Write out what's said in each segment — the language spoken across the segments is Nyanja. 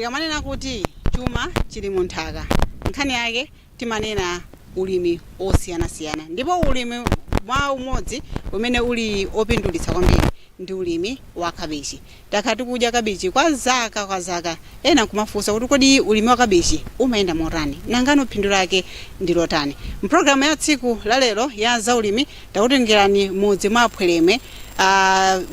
Tikamanena kuti chuma chili munthaka. Nkhani yake timanena ulimi osiyana-siyana. Ndipo ulimi mwa umodzi umene uli opindulitsa kwambiri ndi ulimi wa kabichi. Takati kudya kabichi kwa zaka ena kumafunsa kuti kodi ulimi wa kabichi umayenda motani nangano phindu lake ndi lotani. Mpulogalamu ya tsiku la lero ya zaulimi takutengerani mudzi mwa Aphweremwe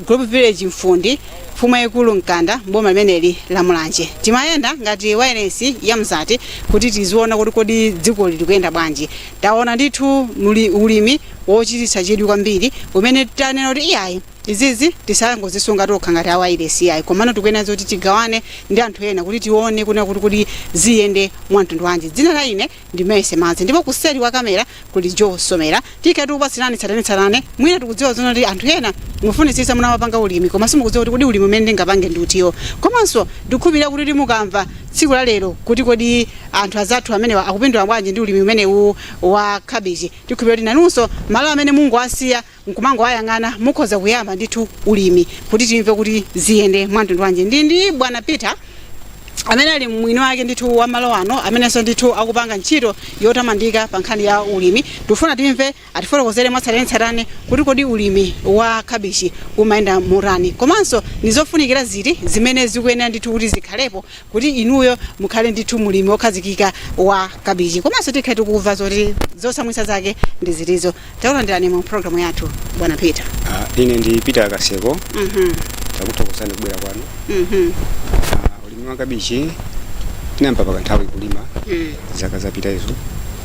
Group Village Mfundi Mfumu Yaikulu Mkanda mboma limeneli la Mulanje. Timayenda ngati wireless ya Mzati kuti tiziona kuti kodi dziko likuyenda bwanji. Taona ndithu ulimi wochititsa chidwi kwambiri umene tanena kuti iyayi izizi tisangozisunga tokha ngati wireless yayi komano tikuyena zoti tigawane ndi anthu ena kuti tione kuti ziyende mwamtundu wanji. Dzina la ine ndi Mese Madzi ndipo kuseri wa kamera kuli Joe Somera. Tikati upasirani tsatanetsatane mwina tikudziwa zona kuti anthu ena mufunisisa munamapanga ulimi koma simukudziwa kuti ulimi umene ndingapange ndi utiyo. Komanso ndikukhulupirira kuti mukamva tsiku la lero kuti kodi anthu azathu amene akupindula bwanji ndi ulimi umene wa kabichi. Tikukhulupirira kuti nanunso malo amene Mulungu asiya nkumango ayang'ana mukhoza kuyamba ndithu ulimi kuti timve kuti ziyende mwamtundu wanji. Ndi Bwana Peter amene ali mwini wake ndithu wa malo ano amenenso ndithu akupanga ntchito yotamandika pa nkhani ya ulimi. Tifuna timve atifotokozere mwatsatanetsatane kuti kodi ulimi wa kabichi umayenda motani komanso nizofunikira ziti zimene zikuyenera ndithu kuti zikhalepo kuti inuyo mukhale ndithu mulimi wokhazikika wa kabichi. Komanso tikhale tikuva zoti zosamwisa zake ndi zitizo. Takulandirani mu programu yathu Bwana Peter. Ine ndi Peter Kaseko. Takuthokozani kubwera kwanu. Ulimi wa kabichi tinayamba pakanthawi kulima zaka zapita izo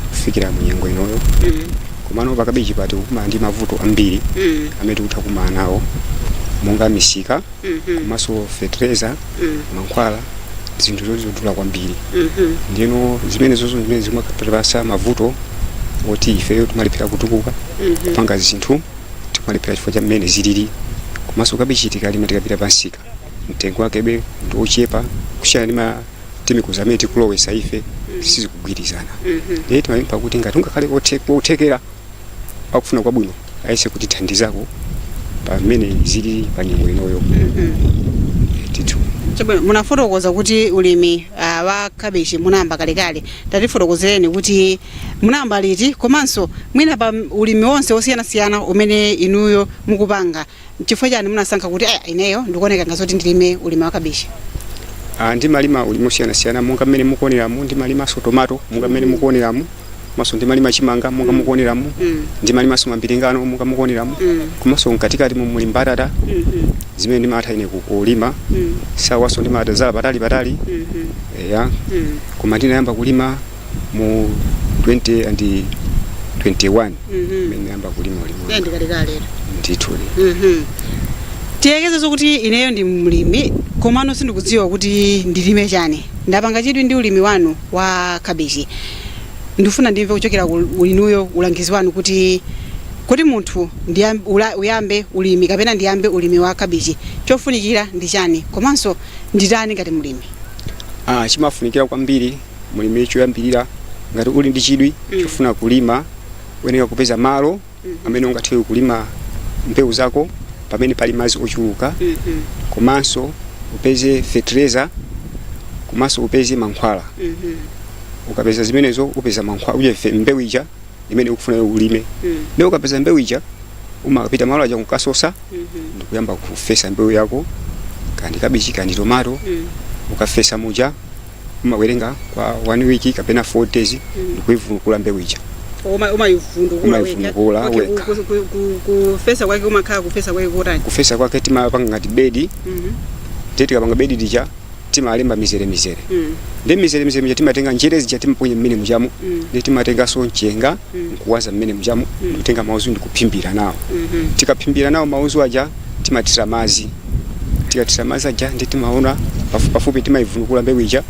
kufikira munyengo inoyo. Komano pa kabichi pati kukumana ndi mavuto ambiri amene tikutha kukumana nawo monga misika komanso fertilizer mankhwala zinthu zodula kwambiri. Ndino zimene zimakapasa mavuto oti ifeyo timalipira kutukuka kupanga zinthu timalipira chifukwa cha mmene zilili. Komanso kabichi tikalima tikapita pansika mtengo wakebe ndi ochepa kusiyana ndi matimikuza amene tikulowesa ife sizikugwirizana. Ndiye timayimba kuti ngati ungakhale kothekera akufuna kwabwino ayese kuti thandizako pamene zili pa nyengo inoyo. Munafotokoza kuti ulimi wa kabichi munayamba kalekale. Tatifotokozereni kuti munayamba liti komanso mwina pa ulimi wonse osiyana-siyana umene inuyo mukupanga chifukwa chani munasankha kuti ineyo ndikuoneka ngazoti ndilime ulimi wa kabichi? Ndimalima ulimi osiyana-siyana monga mmene mukuoneramu. Ndimalimanso tomato monga mmene mukuoneramu. Komanso ndimalima chimanga monga mukuoneramu. Ndimalimanso mapilingano monga mukuoneramu. Komanso mkatikati muli mbatata zimene ndimatha ine kulima. Sawaso ndimatazala patali. Koma ndinayamba kulima mu 2021 mmene yamba kulima ulimi. Ndikalekale. Ndithu. Tiyekeze kuti ineyo ndi mlimi komano sindikudziwa kuti ndilime chani. Ndapanga chidwi ndi ulimi wanu wa kabichi. Ndifuna ndimve kuchokera ulinuyo ulangizi wanu kuti munthu uyambe ulimi kapena ndiyambe ulimi wa kabichi chofunikira ndi chani komanso nditani ngati mlimi? Chimafunikira kwambiri mulimi choyambirira ngati uli ndi chidwi chofuna kulima uyenera kupeza malo amene ungathe kulima mbewu zako pamene pali madzi ochuluka. Komanso upeze fertilizer komanso upeze mankhwala. Ukapeza zimenezo upeza mankhwala uje mbewu ija imene ukufuna ulime. Leo ukapeza mbewu ija umapita malo aja kukasosa ndikuyamba kufesa mbewu yako kandi kabichi kandi tomato. Ukafesa muja umawerenga kwa 1 week kapena 4 days ndikuivunukula mbewu ija. Umayivunukula weka. Kufesa kwake umakhala kufesa kwake kotani? Kufesa kwake timapanga ngati bedi. Tete kapanga bedi dija timalemba mizere. Ndi mizere timatenga njere zija timaponya mmene mujamu. Ndi timatenga so nchenga nkuwaza mmene mujamu ndikutenga mauzu ndikuphimbira nawo. Tikaphimbira nawo mauzu aja timatira mazi. Tikatira mazi aja ndi timaona pafupi timaivunukula mbewu ija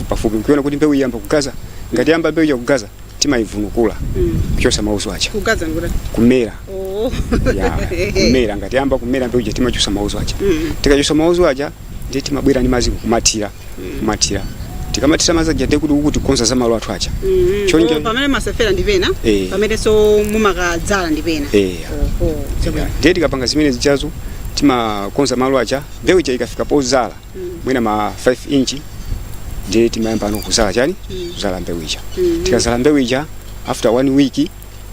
pafupi. Ukiona kuti mbewu iyamba kugaza ngati yamba mbewu ija kugaza timaivunukula kuchosa mauzu aja. Kugaza ngura? Kumera. Kumera ngati yamba kumera mbewu ija timachosa mauzu aja. Tikachosa mauzu aja ndi timabwera ndi mazi kumatira. Tikamatira mazi aja ndikuti ukuti konza za malo athu aja. Chonje pamene masefera ndipena pamene so mumakadzala ndipena. Ndiye tikapanga zimene zijazo timakonza malo aja mbewu ija ikafika pozala mwina ma 5 inch ndiye timayamba kuzala chani kuzala mbewu ija tikazala mbewu ija after 1 week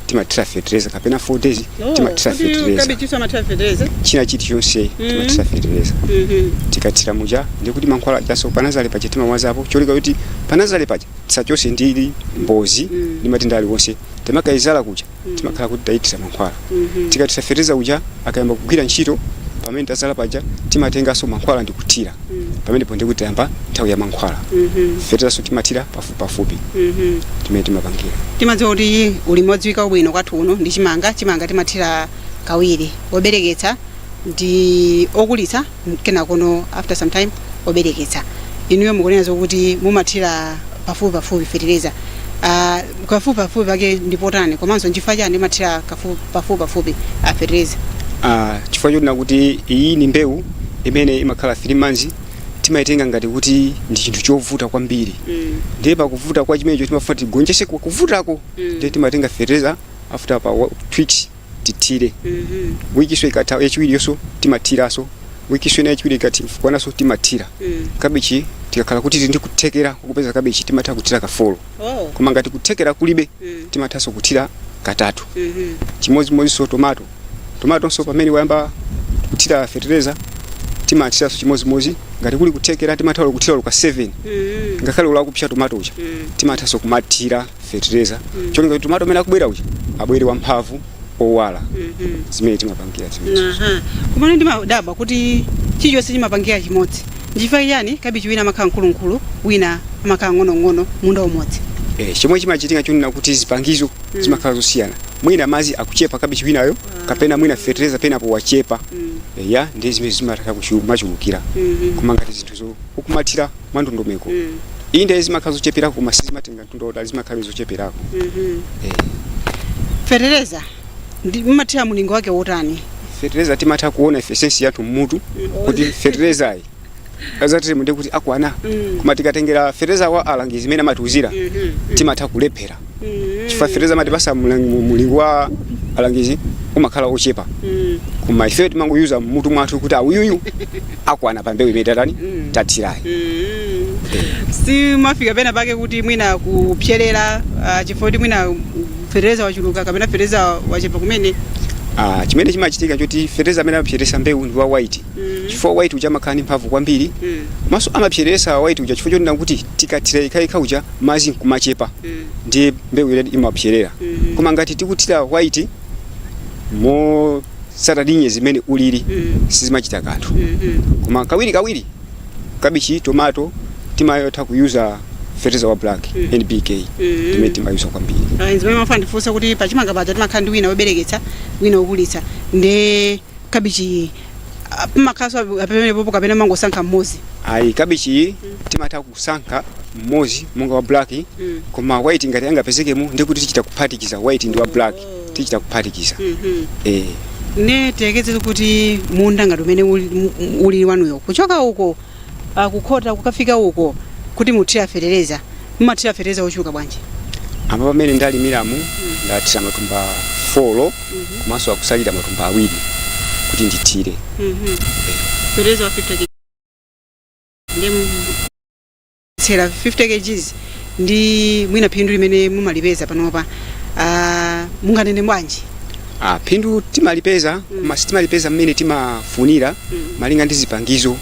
timathira fertilizer kapena 4 days timathira fertilizer china chiti chonse timathira fertilizer tikathira muja ndikuti mankhwala jaso panazale paja timawazapo cholika kuti panazale paja tisachose ndili mbozi ndi matenda aliwonse timakayizala kuja timakhala kuti tayithira mankhwala tikathira fertilizer uja akayamba kugwira ntchito pamene tazala paja timatengaso mankhwala ndikuthira pamene ponde kuti yamba nthawi ya mankhwala fertilizer timathira pafupi timene timapangira timadziwa kuti ulimi wodziwika ubwino kwathu uno ndi chimanga timathira kawiri obereketsa ndi okulitsa kena kuno after some time obereketsa inuyo mukunena zokuti mumathira pafupi fertilizer pafupi pake ndipotani komanso nchifukwa chani mumathira pafupi fertilizer chifukwa choti nakuti iyi ni mbewu imene imakhala 3 months timaitenga ngati kuti ndi chinthu chovuta kwambiri ndiye pakuvuta kwa chimenecho timafuna tigonjese kwa kuvutako ndiye timatenga fertilizer after pa 2 weeks tithire wikiso ikatha yachiwiriso timathiraso wikiso ina yachiwiri ikati kwanaso timathira kabichi tikakhala kuti ndi kuthekera kupeza kabichi timatha kuthira kafolo koma ngati kuthekera kulibe timathaso kuthira katatu chimodzimodzinso tomato so pamene wayamba kuthira fertilizer timathira chimodzimodzi ngati kuli kuthekera timatha kuthira luka 7 ngakhale ula kupsha tomato uja timathaso kumathira fertilizer cholinga kuti tomato amene akubwera uja abwere wamphamvu owala zimene timapangira kumene ndimadabwa kuti chilichonse chimapangira chimodzi nchifukwa chani kabichi wina amakhala mkulumkulu wina amakhala ng'onong'ono munda umodzi chomwe chimachitika chonena kuti zipangizo zimakhala zosiyana mwina mazi akuchepa kabichi winayo kapena mwina fertilizer penapo wachepa ya ndi zimene zimatha kumachulukira koma ngati zinthuzo ukumathira mwandondomeko inde zimakhala zocheperako koma sizimatenga mtundu wotali zimakhala zocheperako fertilizer mumathira mulingo wake wotani fertilizer timatha kuona efficiency yathu mmutu kuti fertilizer ayi azati munde kuti akwana koma tikatengera fertilizer wa alangizi imene amatiuzira timatha kulephera chifukwa fertilizer amatipasa mulingo wa alangizi umakhala ochepa koma ife timangoyuza mmutu mwathu kuti awuyuyu akwana pa mbewu imene tatani tathirayi si mafika pena pake kuti mwina kupyerera chifukwa kuti mwina fertilizer wachuluka kapena fertilizer wachepa kumene chimene chimachitika choti fertilizer amene amapyeresa mbewu ndi wa white chifukwa white uja amakhala ndi mphamvu kwambiri maso amapyeresa white uja chifukwa choti kuti tikathira ikhaikha uja mazi nkumachepa ndi mbewu ile imapyerera koma ngati tikuthira white mo satadinye zimene ulili sizimachita kanthu koma kawiri kabichi tomato timayotha kuyuza fertilizer wa black NPK timene timayuza kwambiri zimene mafuna ndifunsa kuti pachimanga paja timakhala ndi wina wobereketsa wina wokulitsa ndi kabichi pamakhaso pamene popo kapena mangosankha mmodzi ayi kabichi timatha kusankha mmodzi monga wa black koma white ngati angapezekemo ndi kuti tichita kuphatikiza white ndi wa black tichita kuphatikiza ne tekeze kuti munda ngati umene uli wanuyo kuchoka uko kukhota kukafika uko kuti muthira fertilizer mumathira fertilizer wochuluka bwanji apa pamene ndalimiramu ndathira matumba 4 komanso akusalira matumba 2 kuti ndithire fertilizer wa 50 kg ndi tsera 50 kg ndi mwina phindu limene mumalipeza panopa munganene bwanji phindu timalipeza koma timalipeza mmene timafunira malinga ndi zipangizo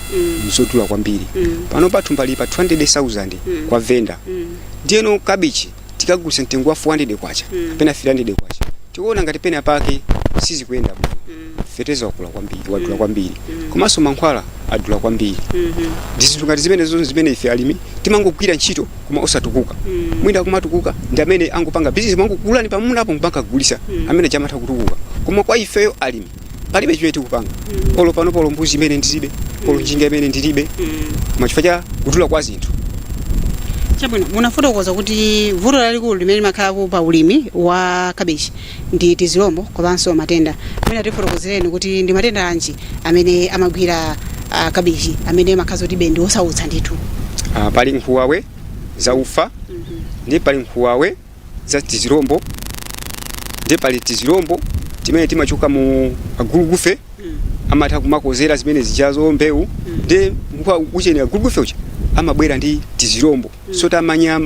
mzodula kwambiri pano pathumba lipa 200,000 kwa venda ndiyeno kabichi tikagulisa mtengo wa 400 kwacha kapena 300 kwacha tikuona ngati pena pake sizikuyenda bwino fertilizer wakula kwambiri wadula kwambiri komanso mankhwala adula kwambiri ndi zinthu ngati zimene ife alimi timangogwira ntchito koma osatukuka mwina kumatukuka ndi amene angopanga business mangogula ni pamuna apo mpaka kugulisa amene chamatha kutukuka koma kwa ifeyo alimi palibe chimene tikupanga olo pano polo mbuzi imene ndilibe olo njinga imene ndilibe koma chifukwa cha kudula kwa zinthu chabwino munafotokoza kuti vuto lalikulu limene limakhala pa ulimi wa kabichi ndi tizilombo komanso matenda amene atifotokozereni kuti ndi matenda anji amene amagwira kabichi amene amakhala kuti bendi osautsa ndithu pali nkhuwawe za ufa ndi pali nkhuwawe za tizilombo ndi pali tizilombo timene timachoka mu agulugufe amatha kumakozera zimene zichazo mbewu ndi kuchenera gulu feucha amabwera ndi tizirombo sota amanya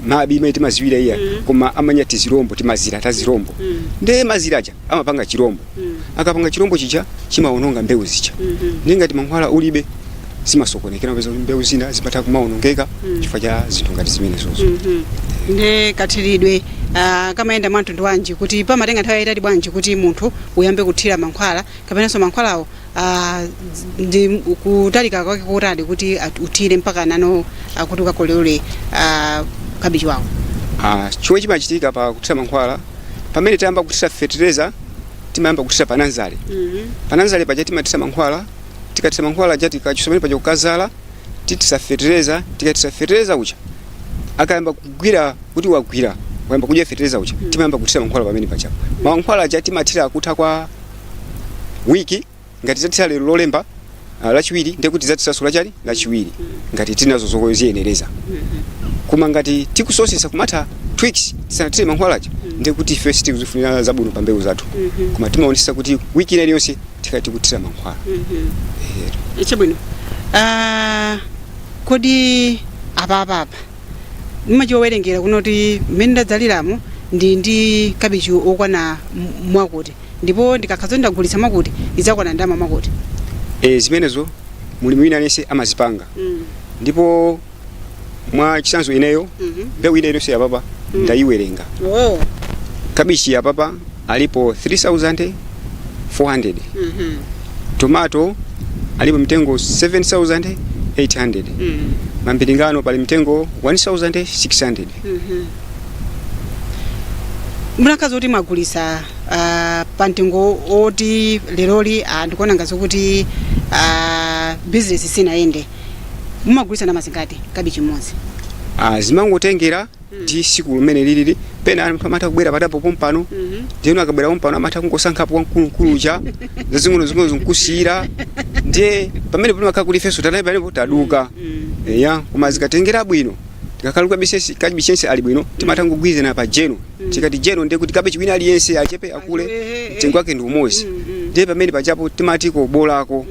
mabi imene timaziwira iya koma amanya tizirombo timazira tazirombo ndi maziraja amapanga chirombo akapanga chirombo chicha chimaononga mbewu zicha ngati mankhwala ulibe simasokonekera peza mbewu zina zimatha kumaonongeka chifukwa cha zinthu ngati zimene zozo ndi kathiridwe kamayenda mwantundu wanji kuti pamatenga nthawi yayitali bwanji kuti munthu uyambe kuthira mankhwala kapenanso mankhwalawo ndi kutalika kwake kutali kuti uthire mpaka nano kuti ukakolole kabichi wawo. Chomwe chimachitika pa kuthira mankhwala pamene tayamba kuthira fertilizer timayamba kuthira pananzale pananzale paja timathira mankhwala tikathira mankhwala ja tikachusomene paja kukazala tithira fertilizer tikathira fertilizer ucha akayamba kugwira kuti wagwira wayamba kudya fertilizer ucha timayamba kuthira mankhwala pamene paja mankhwala ja timathira kutha kwa wiki ngati zathira lero lolemba lachiwiri ndi kuti zathira sula chali lachiwiri ngati tinazo zokuyenereza koma ngati tikusosesa kumatha tweaks tisanathire mankhwala aja ndi kuti ife sitikuzifunira zabwino pa mbewu zathu koma timaonesa kuti wiki iliyonse tikati kuthira mankhwala chabwino kodi apa nimachiwerengera kunoti mmene ndadzaliramo ndi kabichi okwana mwakuti ndipo ndikakhazo ndagulitsa mwakuti idzakwana ndama mwakuti zimenezo mulimi wina aliyense amazipanga ndipo mwa chisanzo ineyo mbewu ina iliyonse yapapa ndayiwerenga kabichi yapapa alipo 3,400 tomato alipo mtengo 7,800 mambiringano pali mtengo 1,600 munakazo kuti magulisa pa mtengo oti leroli ndikuona ngazo kuti business sinayende mumagulisa ndalama zingati kabichi mmodzi zimangotengera ndi siku limene lilili pena anthu amatha kubwera patapo pompano ndiyeno akabwera pompano amatha kungosankhapo wamkulukulucha zazing'ono zinkusiyira ndiye pamene pamakhala kuti ifenso tanayi panepo taduka koma zikatengera bwino tikakhaluka kabichi yense ali bwino timatha kugwirizana pa jeno tikati jeno ndiye kuti kabichi wina aliyense achepe akule mtengo wake ndi umodzi ndiye pamene pajapo timati kobolako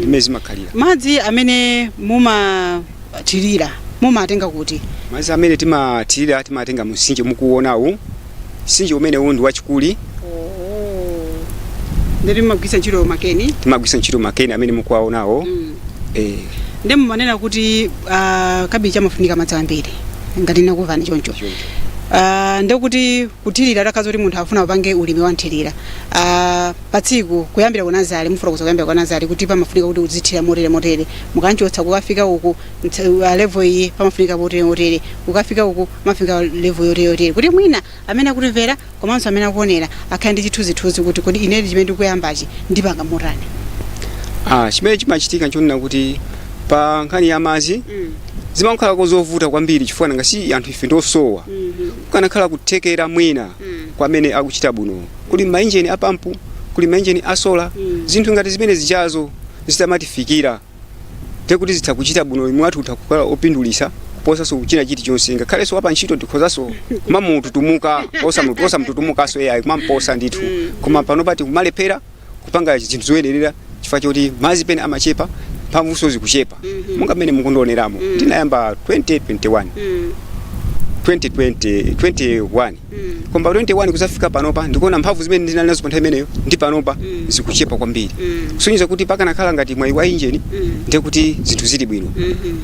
imene zimakhalira madzi amene mumathirira mumatenga kuti madzi amene timathirira timatenga msinje mukuonawu msinje umenewu ndi wachikuli ndi timagwisa ntchito makeni timagwisa ntchito makeni amene mukuwaonawo ndi mumanena kuti kabichi amafunika madzi ambiri ngati ndakuvani choncho ndikuti kuthirira takazo kuti munthu afuna upange ulimi wanthirira pa tsiku kuyambira kunazali mufotokoza kuyambira kunazali kuti pamafunika kuti uzithira motere mukanchotsa kukafika uku level iyi pamafunika motere ukafika uku mafika level yotere kuti mwina amene akutimvera komanso amene akuonera akhale ndi chithunzithunzi kuti kodi ine chimene ndikuyambachi ndipanga motani. Chimene chimachitika nchonena kuti pa nkhani ya madzi zimakhala kozovuta kwambiri chifukwa ngasi anthu ife ndosowa kukanakhala kuthekera mwina kwa amene akuchita bwino kuli mainjini apampu kuli mainjini asola zinthu ngati zimene zichazo zitamatifikira tekuti zitha kuchita bwino imwe athu utakukhala opindulisa kuposaso kuchina chiti chonse ngakhalenso apa ntchito ndikhozaso kumamututumuka osamututumukaso yayi kumamposa ndithu koma pano pati kumalephera kupanga zinthu zoyenerera chifukwa choti madzi pene amachepa mphamvu zikuchepa monga mmene mukundoneramo ndinayamba 2021 koma 21 kuzafika panopa ndikuona mphamvu zimene ndinali nazo pa nthawi imeneyo ndi panopa zikuchepa kwambiri kusonyeza kuti pakanakhala ngati mwayi wa injini ndiye kuti zinthu zili bwino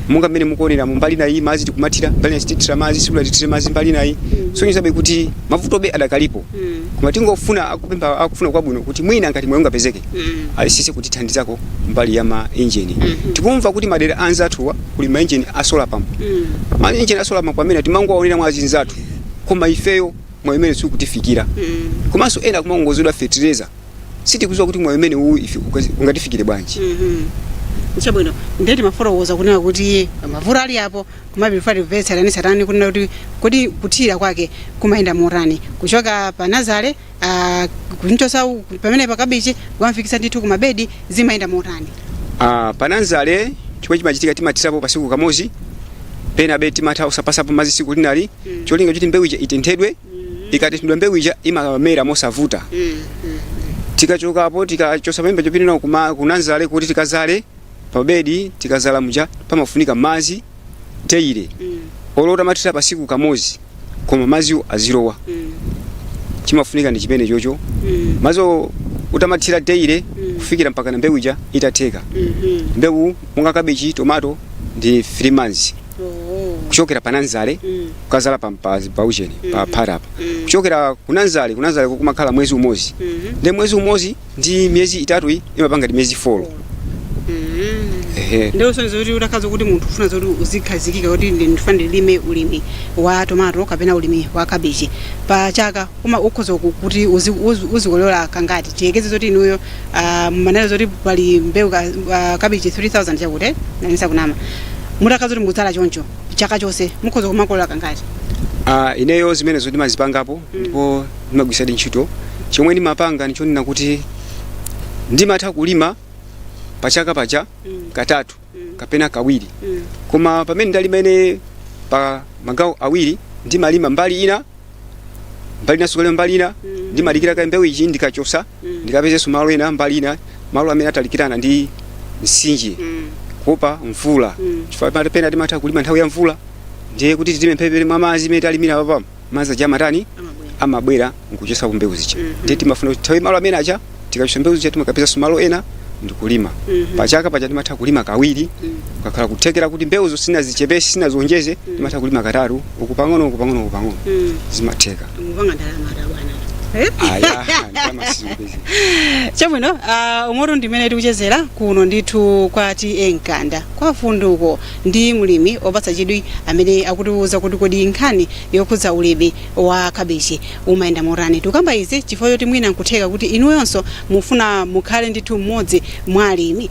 monga mmene mukuonera mbali nayi madzi tikumathira mbali nayi tithira madzi sikutithira madzi mbali nayi kusonyeza kuti mavutobe adakalipo koma tingofuna akufuna kwabwino kuti mwina ngati mwayi ungapezeke alisise kutithandizako mbali ya ma injini tikumva kuti madera anzathuwa kuli ma injini asola pampu ma injini asola pampu amene timangowaonera mwa azinzathu koma ifeyo mwa imene sikutifikira komanso ena kumangozedwa fertilizer sitikuzwa kuti mwa imene ungatifikire bwanji chabwino ndeti mafotokoza kunena kuti mavuto ali apo kumabifati vetsa satani kunena kuti kodi kuthira kwake kumayenda motani kuchoka pa nazale kunchosa pamene pa kabichi kumafikisa ndithu kumabedi zimayenda motani. Pa nazale chomwe chimachitika timathirapo pasiku kamozi pena be timatha usapasapo madzi siku linali cholinga kuti mbewu ija itenthedwe ikatenthedwa mbewu ija imamera mosavuta tikachokapo tikachosa pamene chopinira kunanzale kuti tikazale pa bedi tikazala muja pamafunika mazi teire olota matira pasiku kamozi koma maziwo azirowa chimafunika ndi chimene chocho mazo utamathira teire kufikira mpaka na mbewu ija itateka mbewu monga kabeji tomato ndi 3 months kuchokera pananzale kukazala pa ujeni pa parapa kuchokera kunanzale kumakhala mwezi umozi ndi mwezi umozi ndi miyezi 3 imapanga ndi miyezi 4 ndio sonzo kuti utakaza kuti munthu ufuna zoti uzikhazikika kuti ndifane lime ulimi wa tomato kapena ulimi wa cabbage pa chaka ukhoza kuti uzikolola kangati tiyekeze zoti inuyo manene zoti pali mbewu cabbage 3000 chakuti nanisa kunama mutakaza kuti mukudzala choncho chaka chose mukhoza kumakolola kangati ineyo zimene zoti mazipangapo ndipo ndimagwisa ntchito chomwe ndimapanga ndichonena kuti ndimatha kulima pachaka pacha katatu kapena kawiri koma pamene ndalima ine pa magawo awiri ndimalima mbali ina sokole mbali ina ndimalikira ka mbewu iji ndikachosa ndikapezeso malo ena mbali ina malo amene atalikirana ndi msinje kuopa mvula chifukwa pamene ndimatha kulima nthawi ya mvula ndiye kuti timempepere mwa mazi imene talimira papa mazi aja amatani amabwera nkuchosa mbewu zicha ndiye timafuna nthawi malo amene aja tikachosa mbewu zicha timakapeza malo ena ndikulima pachaka pacha timatha kulima kawiri kakhala kuthekera kuti mbewu zosina zichepesi sina zonjeze timatha kulima katatu ukupang'ono zimatheka mupanga ndalama bwana chabwino umoto ndimene tikuchezera kuno ndithu kwati enkanda kwa funduko ndi mulimi opatsa chidwi amene akutiuza kuti kodi nkhani yokhudza ulimi wa cabbage umayenda motani tukamba izi chifukwa choti mwina nkutheka kuti inuyonso mufuna mukhale ndithu mmodzi mwa alimi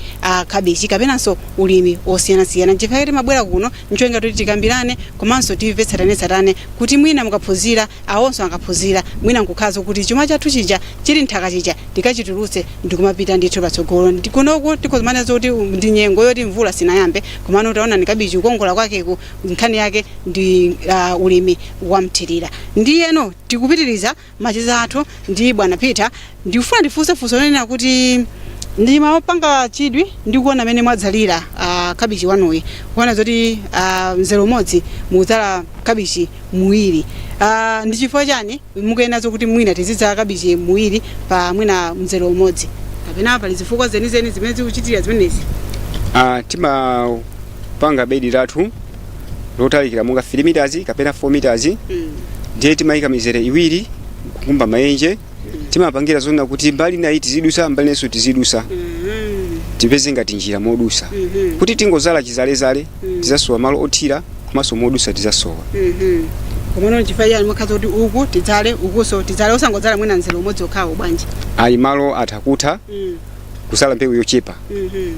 cabbage kapenanso ulimi osiyanasiyana chifukwa choti mabwera kuno nchoenga kuti tikambirane komanso timvetsatane kuti mwina mukaphunzira awonso akaphunzira mwina nkukhaza kuti chuma chathu chija chili nthaka chija tikachitulutse ndikumapita ndithu patsogolo ndikunoku tikozimana zoti ndi nyengo yoti mvula sinayambe komano utaona ni cabbage kukongola kwakeku nkhani yake ndi ulimi wamthirira ndiyeno tikupitiriza machiza athu ndi bwana Peter ndifuna ndifunse nena kuti ndi mapanga chidwi ndikuona amene mwadzalira cabbage wanuyi kuona zoti mzero umodzi mudzala cabbage muwiri ndi chifukwa chani mukuyenazo kuti mwina tizidzala cabbage muwiri pa mwina mzero umodzi kapena pali zifukwa zenizeni zimene zikuchitira zimenezi timapanga bedi lathu lotalikira monga 3 meters kapena 4 meters ndiye timayika mizere iwiri kukumba maenje timapangira zona kuti mbali nayi tizidusa mbali nenso tizidusa tipeze ngati njira modusa kuti tingozala chizalezale tizasowa malo othira komanso modusa tizasowa komano chifukwa chani mukhaza kuti uku tidzale ukuso tidzale usangodzala mwina nzelo umodzi okhawo bwanji ayi malo atakutha kusala mbewu yochepa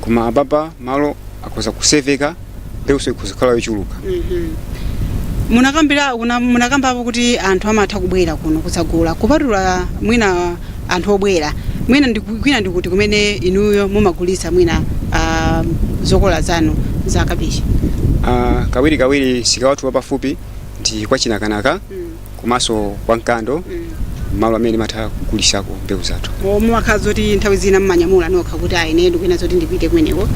koma ababa malo akhoza kuseveka mbewu ikuzikhala yochuluka munakambapo kuti anthu amatha kubwera kuno kudzagula kupatula mwina anthu obwera mwina ndikuti kumene inuyo mumagulitsa mwina zokola zanu za cabbage kawiri sikawathu wapafupi ndi kwa Chinakanaka komanso kwa Nkando malo amene matha kugulisako mbewu zathu mumakhaza kuti nthawi zina mmanyamula nokha kuti ine ndikuena zoti ndipite kumeneko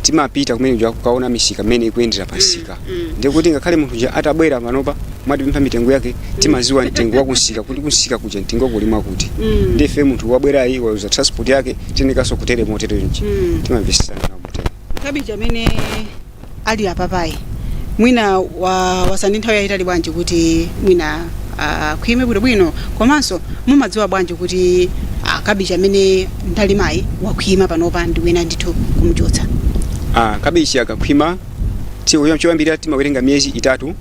timapita kumene kuja kukaona misika mmene ikuyendera pansika ndiye kuti ngakhale munthu uja atabwera panopa mwatipempha mitengo yake timaziwa mtengo wa kunsika kuti kunsika kuja mtengo kulimwa kuti ndiye fe munthu wabwerayi wauza transport yake tinekaso kutere motere nji timamvesesana nawo motere cabbage amene ali apapayi mwina wasandi nthawi yayitali bwanji kuti mwina khwime bwino komanso mumadziwa bwanji kuti cabbage amene ndalimayi wakhwima panopa ndiwena ndithu kumchotsa cabbage akakhwima tiyo choyambirira timawerenga miyezi 3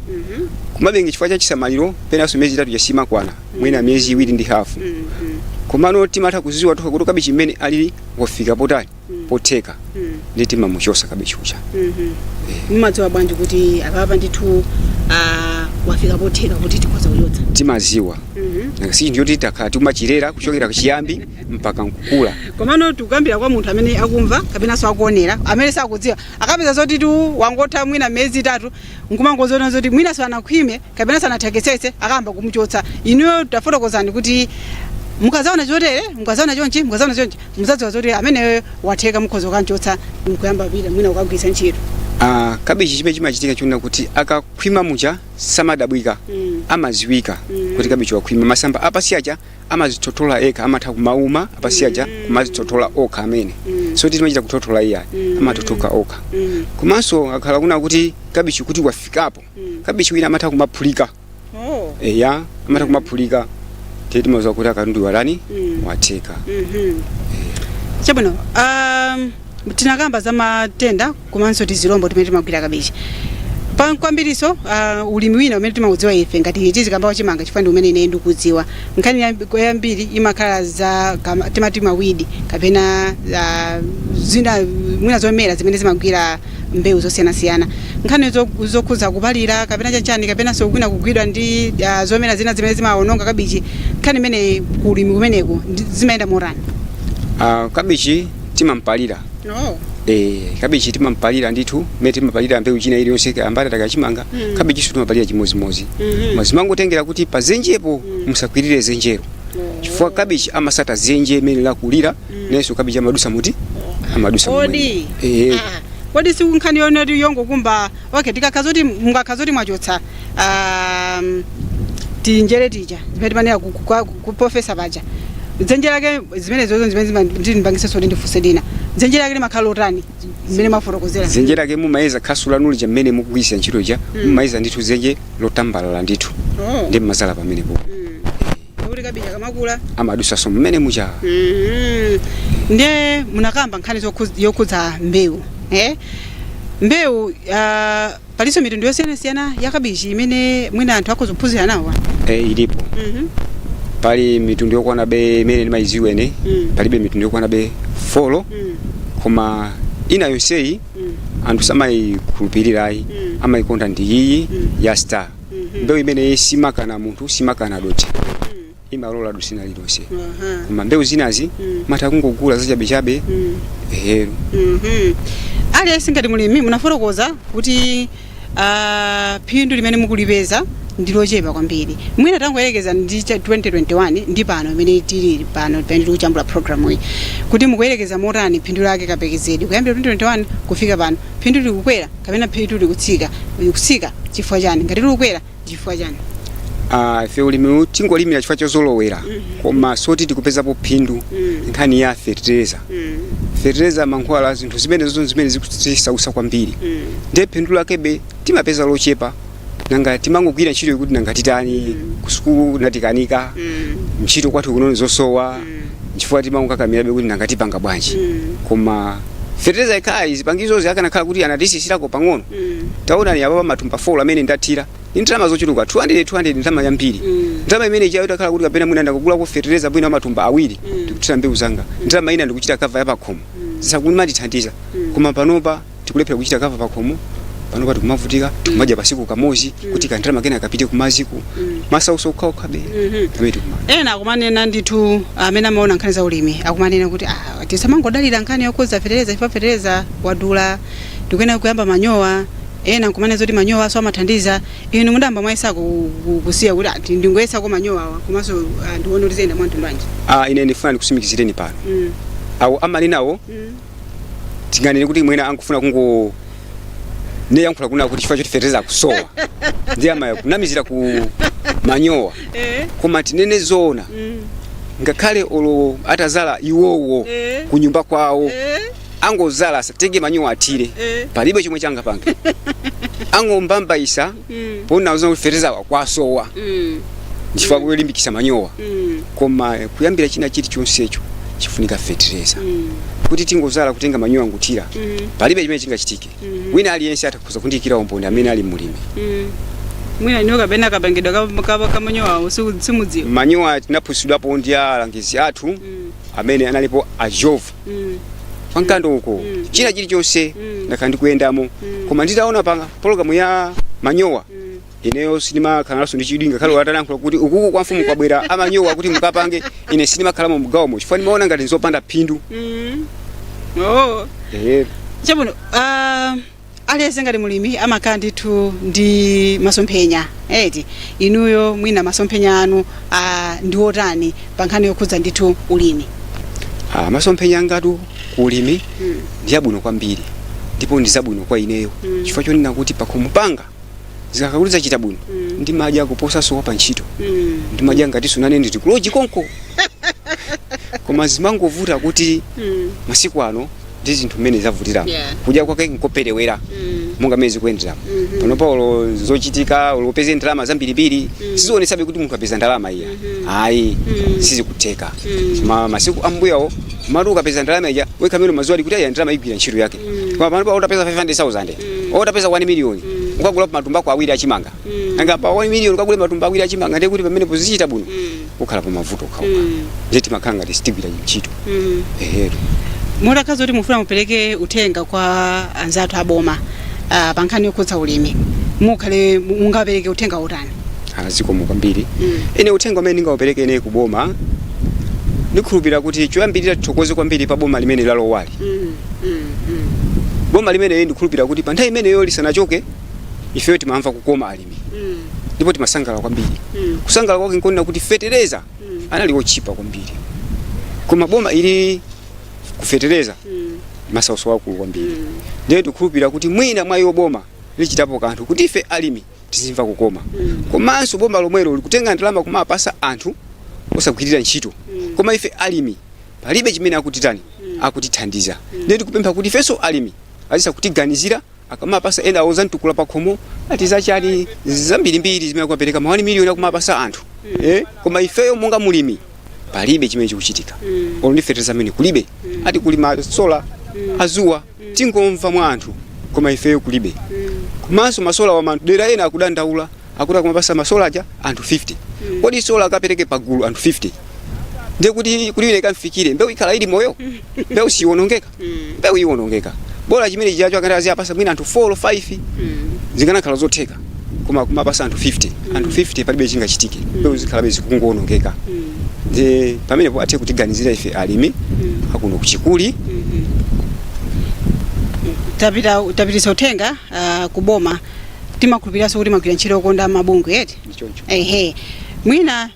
kumabenga chifukwa cha chisamaliro penanso miyezi 3 yasima kwana mwina miyezi 2.5 komano timatha kuziwa tukha kuti cabbage imene ali wafika potali potheka ndi timamuchosa cabbage uja mumadziwa bwanji kuti apapa ndithu wafika potheka kuti tikhoza kuchotsa timaziwa si ndiyoti takhala timachirera kuchokera kuchiyambi mpaka nkukula komano tukambira kwa munthu amene akumva kapenanso akuonera amene sakudziwa akapeza zoti tu wangotha mwina miyezi 3 nkumangozona zoti mwina anakhwime kapenanso anathekesese akamba kumuchotsa inuyo tafotokozani kuti mukazaona chotere mukazaona chonchi muzadziwa zoti amene watheka mukhozo kanchotsa mkuyamba pita mwina ukagwisa ntchito. Kabichi chimene chimachitika chona kuti akakhwima mucha samadabwika amaziwika kuti kabichi wakhwima masamba apasiyacha amazitotola eka amatha kumauma apasiyacha kumazitotola okha amene so timachita kutotola iya amatotoka okha komanso akhala kuna kuti kabichi kuti wafikapo kabichi wina amatha kumaphulika ya amatha kumaphulika tete mazo kuti akatundu walani watheka. Chabwino tinakamba za matenda komanso tizilombo timene timagwira kabichi kwambiriso ulimi wina umene timaudziwa ife ngati tizikamba wachimanga chifukwa ndi umene ine ndikudziwa nkhani yambiri imakhala za timati mawidi kapena zina mwina zomera zimene zimagwira mbewu zosiyanasiyana nkhani zokhuza kupalira kapena chachani kapena so kwina kugwidwa ndi zomera zina zimene zimaononga kabichi nkhani imene kulimi kumeneko zimayenda morani. Kabichi timampalira kabichi timampalira ndithu mete timampalira mbewu china iliyonse ambata takachimanga kabichi timampalira chimozimozi mazimango tengera kuti pa zenjepo musakwirire zenjero chifukwa kabichi amasata zenje imene lakulira nenso kabichi amadusa muti amadusa mudi kodi si nkhani yonoti yongo kumba okay tikakazoti mungakazoti mwachotsa tinjere tija zimene timane ku professor baja zenjera ke zimene zozo zimene ndimbangise so ndifuse dina zenjera ke makhalotani zimene maforokozera zenjera ke mumayeza khasula nulija mmene mukugwisa ntchito ja mumayeza ndithu zenje lotambalala ndithu ndi mazala pamene po uri kabichi kamakula amadusa so mmene muja nde munakamba nkhani yokhudza mbewu mbewu paliso mitundu yosiyanasiyana ya kabichi imene mwina anthu akuzophunzira nawo ilipo pali mitundu yokwana be imene ndimayiziwene palibe mitundu yokwana be folo koma ina yonseyi anthu samayikhulupirirayi amayikonda ndi iyi ya star mbewu imene simakana munthu simakana dothi imalola dusina lilonse koma mbewu zinazi matha kungogula zachabechabe aliyense ngati mulimi munaforokoza kuti phindu limene mukulipeza ndilochepa kwambiri mwina tangoyerekeza ndi 2021 ndi pano imene tili pano pene tikuchambula program iyi kuti mukuyerekeza motani phindu lake kapekezedi kuyambira 2021 kufika pano phindu likukwera kapena phindu likutsika chifukwa chani ngati likukwera chifukwa chani? Ife ulimi tingolimira chifukwa chozolowera koma soti tikupezapo phindu nkhani ya fertilizer mankhwala zinthu zimene zikusausa kwambiri ndiye phindu lakebe timapeza lochepa nanga timangogwira ntchito kuti nanga titani kusukulu natikanika ntchito kwathu kunono zosowa chifukwa timangokakamirabe kuti nanga tipanga bwanji koma fertilizer ikhali zipangizo zikanakhala kuti anatisisirako pang'ono taona ni ababa matumba 4 amene ndathira nditama zochuluka 200 nditama yambiri nditama imene ichayo takhala kuti kapena mwina ndakugula ku fertilizer bwino matumba awiri ndikuthira mbewu zanga nditama ina ndikuchita cover ya pakhomo zisakumatithandiza koma panopa tikulephera kuchita cover pakhomo panopa tikumavutika tikumadya pasiku kamozi kuti kanditama kena kapite kumaziku masauso ukhaukhabe ena akumanena ndithu amene amaona nkhani za ulimi akumanena kuti tisamangodalira nkhani yokhuza fertilizer wadula ndikuena kuyamba manyowa ena kumane zoti manyowa so amathandiza inu mudamba mwaisa kusiya kuti ndingoyesa ko manyowa komanso ndione kuti zenda mwantu ndanje ine ndifuna ndikusimikizieni pano awo amalinawo tinganene kuti mwina ankufuna kungo ne yankhula kuna kuti chifukwa choti fertilizer kusowa ndi amaya kunamizira ku manyowa koma tinene zona ngakhale olo atazala iwowo kunyumba kwawo angozala asatenge manyowa atire palibe chomwe changa pange angombambaisa pona uzona fertilizer kwasowa chifukwa kulimbikisa manyowa koma kuyambira china chiti chonsecho chifunika fertilizer kuti tingozala kutenga manyowa ngutira palibe chimene chingachitike wina aliyense atakhuza kundikira umboni amene ali mulimi mwina nyoka bena kabangedwa kamanyowa usimudziwa manyowa tinaphunzitsidwapo ndi alangizi athu amene analipo ajova pankando uko china chilichonse ndakhala ndikuyendamo koma nditaona pa program ya manyowa ineyo sinima khanalaso ndichidinga khalo atalankhula kuti ukuku kwa mfumu kwabwera amanyowa kuti mukapange ine sinima khalamo mgawomo chifukwa ndimaona ngati nzopanda phindu chabwino aliyense ngati mulimi amakhala ndithu ndi masomphenya eti inuyo mwina masomphenya anu ndi otani pa nkhani yokhudza ndithu ulimi? Masomphenya angatu ku ulimi ndi abwino kwambiri ndipo ndi zabwino kwa ineyo chifukwa chonena kuti pakhomo panga zikakakuliza chita bwino ndi madya kuposa sowa pa ntchito ndi madya ngati sunane nditi kuloji konko koma zimangovuta kuti masiku ano ndi zinthu mmene zavutira kudya kwake nkoperewera monga mmene zikuyendera pano paulo zochitika ulopeze ndalama zambiripiri sizionesabe kuti munthu apeza ndalama iya ayi sizikuteka masiku ambuyawo matu ukapeza ndalama ija wekameno mazuwa kuti aya ndalama igwira ntchito yake koma pano paulo utapeza 500,000 utapeza 1 million ukagula matumba kwa awiri achimanga anga pa 1 million ukagula matumba awiri achimanga ndiye kuti pamene pozichita bwino ukhala pa mavuto khauka ndeti makanga tistigwira ntchito mulakazi kuti mufuna mupereke uthenga kwa anzathu aboma pa nkhani yokhudza ulimi mukhale mungapereke uthenga utani? Zikomo kwambiri ene uthenga umene ndingaupereke ene kuboma ndikhulupirira kuti choyambirira tithokoze kwambiri pa boma limene lalowali boma limene ndikhulupirira kuti pa nthawi imeneyo lisanachoke ifeyo timamva kukoma alimi ndipo timasangala kwambiri kusangala kwake nkonena kuti fetereza anali ochipa kwambiri koma boma ili kufetereza masauso wakulu kwambiri ndiye tikhulupirira kuti mwina mwa iyo boma lichitapo kanthu kuti ife alimi tizimva kukoma komanso boma lomwelo likutenga ndalama kumapasa anthu osagwirira ntchito koma ife alimi palibe chimene akutitani akutithandiza ndiye tikupempha kuti ifenso alimi azisa kutiganizira akamapasa ena oza ntukula pakhomo atizachali zambirimbiri zimene akupereka ma 1 million akumapasa anthu koma ifeyo monga mulimi palibe chimene chikuchitika olundifetereza amene kulibe ati kulima sola azuwa tingomva mwa anthu koma ifeyo kulibe komanso masola wa manthu dera ena akudandaula akuti kumapasa masola aja anthu 50 kodi sola akapereke pagulu anthu 50 ndiye kuti kuliwire ikamfikire mbewu ikhala ili moyo mbewu siwonongeka mbewu iwonongeka bora chimene chijacho akati apasa mwina anthu 4 or 5 zikanakhala zotheka koma kumapasa anthu 50 anthu 50 palibe chingachitike mbewu zikhala zikungonongeka ndi pamene po athe kutiganizira ife alimi akuno kuchikuli tapitisa uthenga kuboma timakhulupiriranso kuti magwira ntchito yokonda mabungwe eti mwina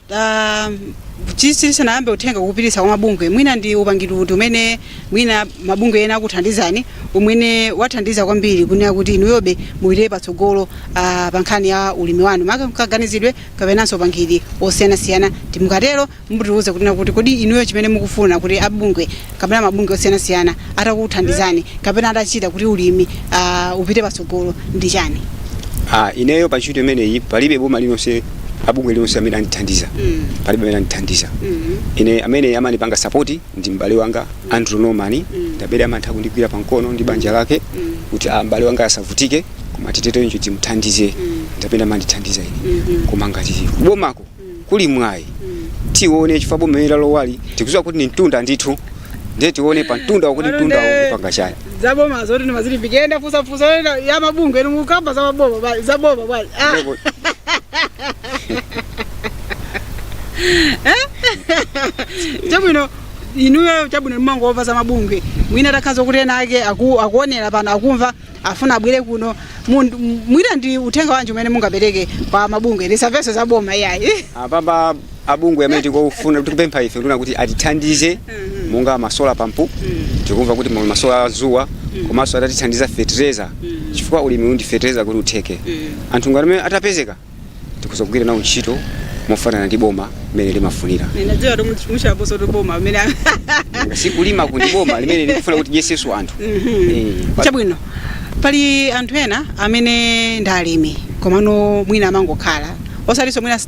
chisanayambe uthenga kupitisa kwa mabungwe mwina ndi upangiri kuti umene mwina mabungwe ena akuthandizani umene wathandiza kwambiri kunena kuti inuyobe muire patsogolo pa nkhani ya ulimi wanu makaganizidwe kapenanso upangiri osiyanasiyana timukatero mutiuze kunena kuti kodi inuyo chimene mukufuna kuti abungwe kapena mabungwe osiyanasiyana atakuthandizani kapena atachita kuti ulimi upite patsogolo ndi chani? Ineyo pa ntchito imeneyi palibe boma linonse abungwe linonse amene andithandiza palibe amene andithandiza ine amene amanipanga support ndi mbale wanga Andrew Norman ndabere amantha kundigwira pa mkono ndi banja lake kuti mbale wanga asavutike koma titeteyo ncho timuthandize ndapenda amandithandiza ine koma ngati kubomako kuli mwayi tione chifukwa boma ila lowali tikuziwa kuti ni mtunda ndithu ndiye tione pa mtunda kuti mtunda upanga chani zaboma zoti nimazilipikenda fusa ya mabungwe mukamba za maboma zaboma bwana chabwino inuyo chabwino mmango wova za mabungwe mwina takhazo kuti ena ake akuonera pano akumva afuna abwere kuno mwina ndi uthenga wanji umene mungapereke kwa mabungwe lisaveso za boma iyayi pamba abungwe amene tikufuna tikupempha ife nduna kuti atithandize monga masola pampu tikumva kuti masola azuwa komanso atatithandiza fertilizer chifukwa ulimi undi fertilizer kuti utheke anthu ngati atapezeka tikuzogwira nawo ntchito mofanana ndi boma limene limafunira ninadziwa kuti mushaposo to boma amene sikulima kuti boma limene likufuna kuti yeseso anthu chabwino pali anthu ena amene ndi alimi komano mwina amangokhala osaliso mwina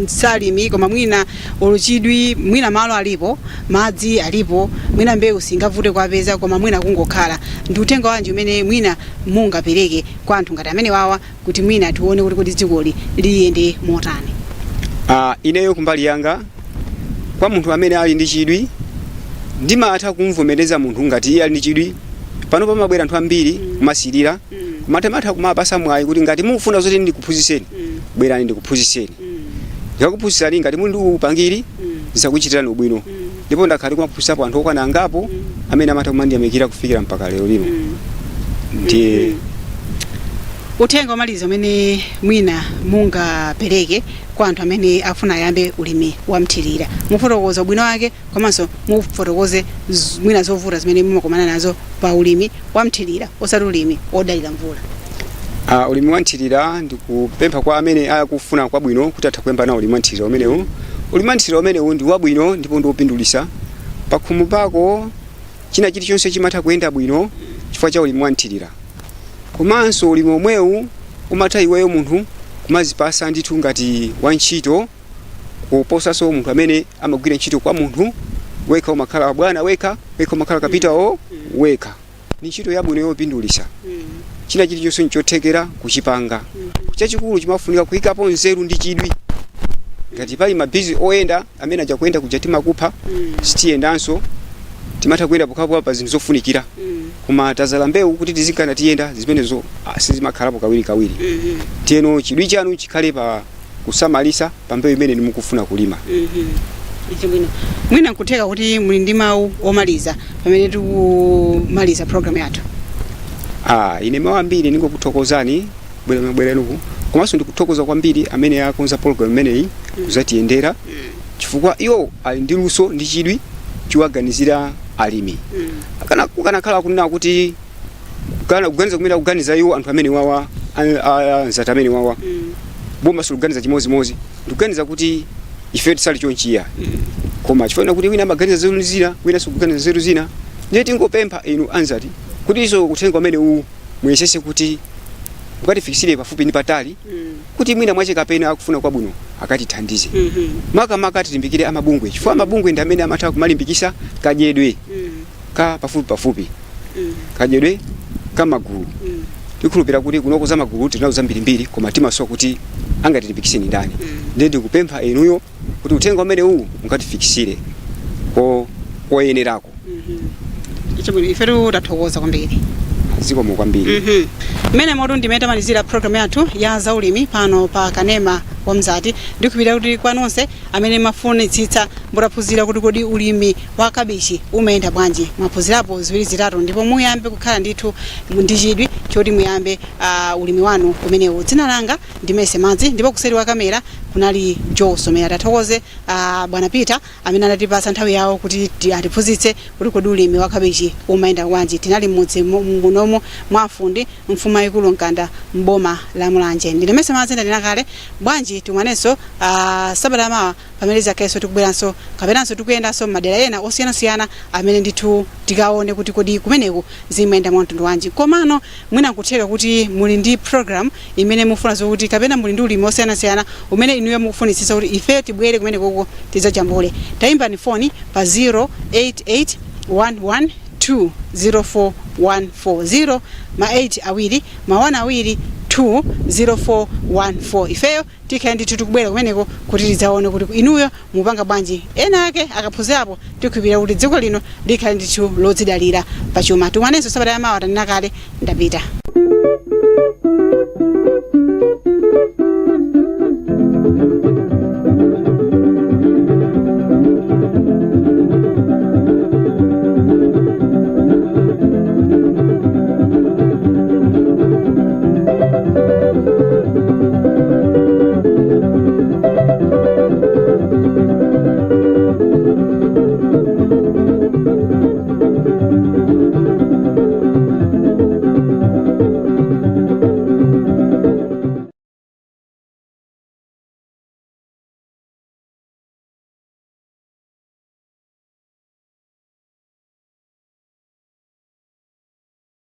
salimi koma mwina olochidwi mwina malo alipo madzi alipo mwina mbewu singavute kwapeza koma mwina kungokhala ndi uthenga wanji umene mwina mungapereke kwa anthu ngati amene wawa kuti mwina tione kuti dzikoli liyende motani? Ineyo kumbali yanga kwa munthu amene ali ndi chidwi ndimatha kumvomereza munthu ngati iye ali ndi chidwi pano pamabwera anthu ambiri kumasirira kumatematha kumapasa mwayi kuti ngati mufuna zoti ndikuphunzitseni bwerani ndikuphunzitseni ndikuphunzitsani ngati muli ndi upangiri zisakuchitirani ubwino ndipo ndakhale kumaphunzitsapo anthu okwana angapo amene amatha kumandiyamikira kufikira mpaka lero lino ndiye uthenga wamaliza umene mwina mungapereke kwa anthu amene afuna ayambe ulimi wamthirira mufotokoza ubwino wake komanso mufotokoze mwina zovuta zimene mumakumana nazo pa ulimi wamthirira osati ulimi odalira mvula. Ulimi wamthirira ndikupempha kwa amene akufuna kwabwino kuti atha kuyamba na ulimi wamthirira umenewu. Ulimi wamthirira umenewu ndi wabwino ndipo ndiwopindulitsa pakhomo pako china chilichonse chimatha kuyenda bwino chifukwa cha ulimi wamthirira. Komanso ulimi omwewu umatha iweyo munthu kumazipasa ndithu ngati wantchito kuposaso munthu amene amagwira ntchito kwa munthu wekha umakhala bwana wekha umakhala kapitawo wekha. Ni ntchito yabwino yopindulitsa. China chilichonse nchothekera kuchipanga. Chachikulu chimafunika kuyikapo nzeru ndi chidwi. Ngati pali mabizi oyenda amene aja kuyenda kuja timakupha sitiyendanso timatha kuyenda pokapo pa zinthu zofunikira. Koma tazala mbewu kuti tizikana tiyenda zimenezo sizimakhalapo kawiri. Tiyeno chidwi chanu chikhale pa kusamalisa pa mbewu imene nimukufuna kulima. Mwina nkutheka kuti muli ndi mawu omaliza pamene tikumaliza program yathu. Ine mawu ambiri ndingokuthokozani bweranuku komanso ndikuthokoza kwambiri amene akonza program imeneyi kuzatiyendera chifukwa iwo ali ndi luso ndi chidwi chiwaganizira alimi. Kukanakhala kunena kuti kuganiza kumene kuganiza iwo anthu amene wawa anzati amene wawa boma suluganiza chimozimozi ndikuganiza kuti ife tisali chonchiya koma chifukwa kuti wina amaganiza zeru zina wina sukuganiza zeru zina ndiye tingopempha inu anzati kuti izo uthenga umene muyesese kuti mukatifikisire pafupi ndi patali kuti mwina mwache kapena akufuna kwabwino akatithandize. Maka tilimbikire amabungwe chifukwa amabungwe ndi amene amatha kumalimbikisa kadyedwe ka pafupi kadyedwe kamagulu. Tikhulupira kuti kunokoza magulu tinazo zambirimbiri koma timasowa kuti angatilimbikise ni ndani. Ndiye ndikupempha inuyo kuti uthenga umene mukatifikisire koyenerako. Ife tathokoza kwambiri. Zikomo kwambiri. Mene modu ndimetamalizira program yathu ya zaulimi pano pa Kanema wa Mzati. Ndikupita kuti kwa nonse amene mafunitsitsa muraphunzira kuti kodi ulimi wa kabichi umayenda bwanji. Mwaphunzirapo ziwiri zitatu ndipo muyambe kukhala ndithu ndi chidwi choti muyambe ulimi wanu umenewu. Dzina langa ndimese madzi ndipo kuseri wa kamera kunali Joe Somera. Tathokoze bwana Peter amene anatipasa nthawi yawo kuti atiphunzitse kuti kodi ulimi wa kabichi umayenda bwanji. Tinali mudzi munomo mwafundi mfuma ikulu nkanda mboma la Mulanje. Ndimese madzi ndinakale bwanji tumwanenso sabata mawa pamene zakeso tikubweranso kapenanso tikuyendanso madera ena osiyana amene ndithu tikaone kuti kodi kumeneko zimayenda mtundu wanji. Komano mwina kutheka kuti muli ndi program imene mufuna zokuti kapena muli ndi ulimi osiyana umene inuyo mukufunitsitsa kuti ife tibwere kumeneko tidzajambule. Tayimbani phone pa 0881120414 ma8 awiri ma1 awiri 20414. Ifeyo tikendi tukubwera kumeneko kuti tidzaone kuti inuyo mupanga bwanji. Ena ake akaphunzirapo tikupira kuti dziko lino likhale ndithu lodzidalira pachuma. Tumwanenso sabata yamawa taninakale ndapita.